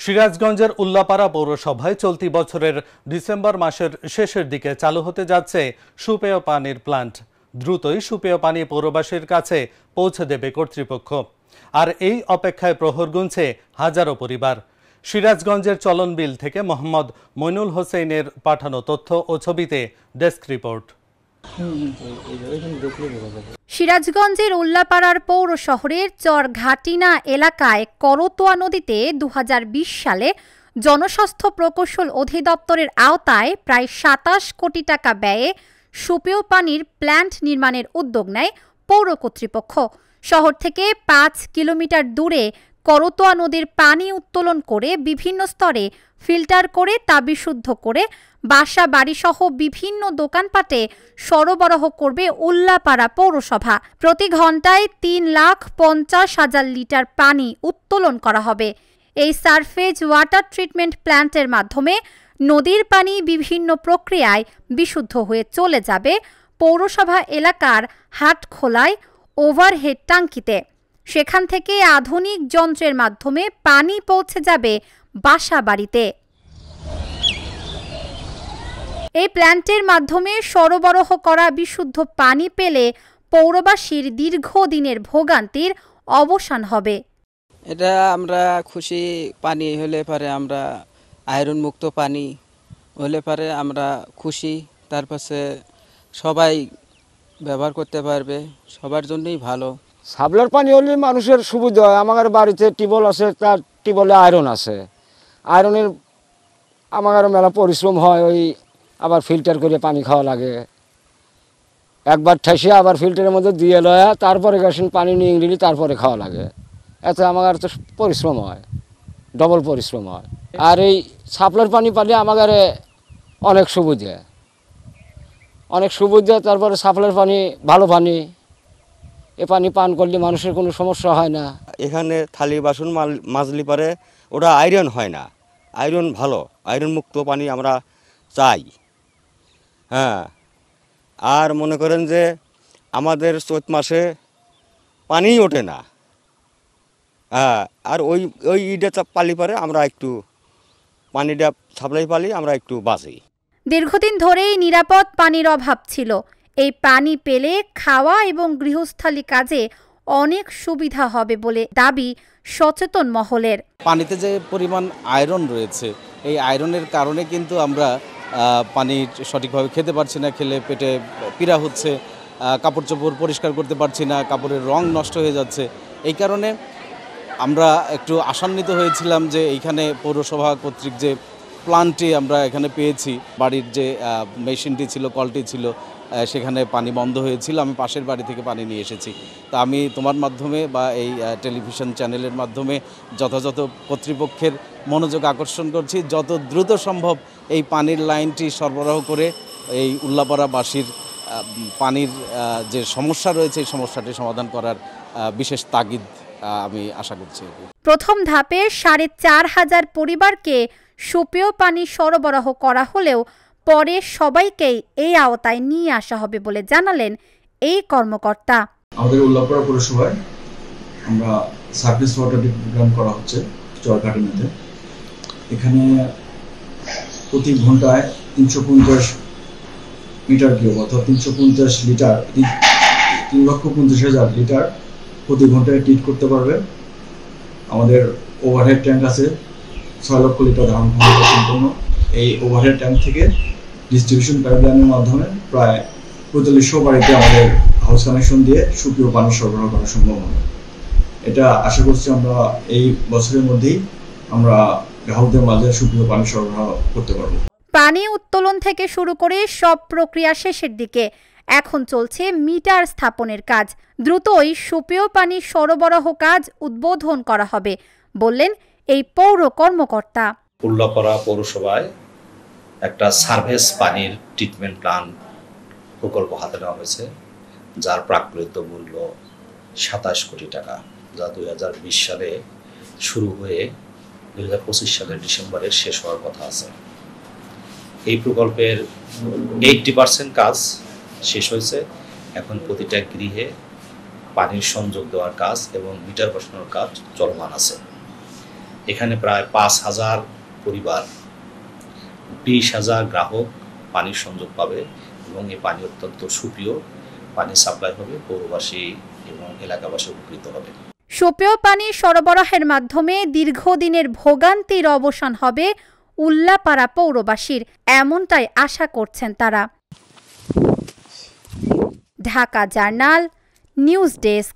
সিরাজগঞ্জের উল্লাপাড়া পৌরসভায় চলতি বছরের ডিসেম্বর মাসের শেষের দিকে চালু হতে যাচ্ছে সুপেয় পানির প্ল্যান্ট। দ্রুতই সুপেয় পানি পৌরবাসীর কাছে পৌঁছে দেবে কর্তৃপক্ষ। আর এই অপেক্ষায় প্রহর গুনছে হাজারো পরিবার। সিরাজগঞ্জের চলনবিল থেকে মোহাম্মদ মইনুল হোসেনের পাঠানো তথ্য ও ছবিতে ডেস্ক রিপোর্ট। সিরাজগঞ্জের উল্লাপাড়ার পৌর শহরের চরঘাটিনা এলাকায় করতোয়া নদীতে ২০২০ সালে জনস্বাস্থ্য প্রকৌশল অধিদপ্তরের আওতায় প্রায় ২৭ কোটি টাকা ব্যয়ে সুপেয় পানির প্ল্যান্ট নির্মাণের উদ্যোগ নেয় পৌর কর্তৃপক্ষ। শহর থেকে ৫ কিলোমিটার দূরে করতোয়া নদীর পানি উত্তোলন করে বিভিন্ন স্তরে ফিল্টার করে তা বিশুদ্ধ করে বাসা বাড়িসহ বিভিন্ন দোকানপাটে সরবরাহ করবে উল্লাপাড়া পৌরসভা। প্রতি ঘন্টায় ৩,৫০,০০০ লিটার পানি উত্তোলন করা হবে। এই সারফেজ ওয়াটার ট্রিটমেন্ট প্ল্যান্টের মাধ্যমে নদীর পানি বিভিন্ন প্রক্রিয়ায় বিশুদ্ধ হয়ে চলে যাবে পৌরসভা এলাকার হাটখোলায় ওভারহেড ট্যাঙ্কিতে। সেখান থেকে আধুনিক যন্ত্রের মাধ্যমে পানি পৌঁছে যাবে বাসা বাড়িতে। এই প্ল্যান্টের মাধ্যমে সরবরাহ করা বিশুদ্ধ পানি পেলে পৌরবাসীর দীর্ঘদিনের ভোগান্তির অবসান হবে। এটা আমরা খুশি। পানি হলে পারে আমরা আয়রন মুক্ত পানি হলে পারে আমরা খুশি। তার পাশে সবাই ব্যবহার করতে পারবে, সবার জন্যই ভালো। সাবলার পানি হলে মানুষের সুবিধা হয়। আমার বাড়িতে টিউবওয়েল আছে, তার টিউবওয়েলে আয়রন আছে। আয়রনের আমার মেলা পরিশ্রম হয়, ওই আবার ফিল্টার করে পানি খাওয়া লাগে। একবার ঠেসে আবার ফিল্টারের মধ্যে দিয়ে লয়া তারপরে গেছেন পানি নিয়ে নিলে তারপরে খাওয়া লাগে। এতে আমার তো পরিশ্রম হয়, ডবল পরিশ্রম হয়। আর এই সাপ্লার পানি পালে আমার অনেক সুবিধা, অনেক সুবিধা। তারপরে সাপ্লার পানি ভালো পানি, এ পানি পান করলে মানুষের কোনো সমস্যা হয় না। এখানে থালি বাসন মাজলি পারে ওটা আয়রন হয় না, আয়রন ভালো, আয়রন মুক্ত পানি আমরা চাই। হ্যাঁ, আর মনে করেন যে আমাদের চৈত মাসে পানিই ওঠে না। হ্যাঁ, আর ওই ইটা পালি পারে আমরা একটু পানিটা সাপ্লাই পালি আমরা একটু বাঁচি। দীর্ঘদিন ধরেই নিরাপদ পানির অভাব ছিল। এই পানি পেলে খাওয়া এবং গৃহস্থালী কাজে অনেক সুবিধা হবে বলে দাবি সচেতন মহলের। পানিতে যে পরিমাণ আয়রন রয়েছে, এই আয়রনের কারণে কিন্তু আমরা পানি সঠিকভাবে খেতে পারছি না, খেলে পেটে পীড়া হচ্ছে, কাপড় চোপড় পরিষ্কার করতে পারছি না, কাপড়ের রং নষ্ট হয়ে যাচ্ছে। এই কারণে আমরা একটু আশান্বিত হয়েছিলাম যে এইখানে পৌরসভা কর্তৃক যে প্ল্যান্টটি আমরা এখানে পেয়েছি, বাড়ির যে মেশিনটি ছিল, কলটি ছিল, সেখানে পানি বন্ধ হয়েছিল। আমি পাশের বাড়ি থেকে পানি নিয়ে এসেছি। তা আমি তোমার মাধ্যমে বা এই টেলিভিশন চ্যানেলের মাধ্যমে যথাযথ কর্তৃপক্ষের মনোযোগ আকর্ষণ করছি, যত দ্রুত সম্ভব এই পানির লাইনটি সরবরাহ করে এই উল্লাপাড়াবাসীর পানির যে সমস্যা রয়েছে এই সমস্যাটি সমাধান করার বিশেষ তাগিদ আমি আশা করছি। প্রথম ধাপে ৪,৫০০ পরিবারকে সুপেয় পানি সরবরাহ করা হলেও পরে সবাইকেই এই আওতায় নিয়ে আসা হবে বলে জানালেন এই কর্মকর্তা। আমাদের উল্লাপাড়া পৌরসভায় আমরা সার্ভিস ওয়াটার প্রোগ্রাম করা হচ্ছে চরঘাটিনাতে। এখানে প্রতি ঘন্টায় ৩৫০ মিটার কিউব অর্থাৎ ৩৫০ লিটার, ৩,৫০,০০০ লিটার প্রতি ঘন্টায় ট্রিট করতে পারবে। আমাদের ওভারহেড ট্যাঙ্ক আছে ৬ লক্ষ লিটার ধারণ ক্ষমতা সম্পন্ন। এই ওভারহেড ট্যাঙ্ক থেকে ডিস্ট্রিবিউশন পাইপলাইনের মাধ্যমে প্রায় ৪৫০০ বাড়িতে আমাদের হাউস কানেকশন দিয়ে সুপেয় পানি সরবরাহ করা সম্ভব হবে। এটা আশা করছি আমরা এই বছরের মধ্যেই আমরা গ্রাহকদের মাঝে সুপেয় পানি সরবরাহ করতে পারব। পানি উত্তোলন থেকে শুরু করে সব প্রক্রিয়া শেষের দিকে। এখন চলছে মিটার স্থাপনের কাজ। দ্রুতই সুপেয় পানি সরবরাহ কাজ উদ্বোধন করা হবে বললেন এই পৌর কর্মকর্তা। উল্লাপাড়া পৌরসভায় একটা সার্ভেস পানির ট্রিটমেন্ট প্ল্যান্ট প্রকল্প হাতে নেওয়া হয়েছে, যার প্রাকৃত মূল্য ২৭ কোটি টাকা, যা ২০২০ সালে শুরু হয়ে ২০২৫ সালের ডিসেম্বরে শেষ হওয়ার কথা আছে। এই প্রকল্পের 80% কাজ শেষ হয়েছে। এখন প্রতিটা গৃহে পানির সংযোগ দেওয়ার কাজ এবং মিটার বসানোর কাজ চলমান আছে। এখানে প্রায় 5,000 পরিবার, 20,000 গ্রাহক পানির সংযোগ পাবে এবং এই পানি অত্যন্ত সুপেয় পানি সাপ্লাই হবে, পৌরবাসী এবং এলাকাবাসী উপকৃত হবে। সুপেয় পানি সরবরাহের মাধ্যমে দীর্ঘদিনের ভোগান্তির অবসান হবে উল্লাপাড়া পৌরবাসীর, এমনটাই আশা করছেন তারা। Dhaka journal, news desk.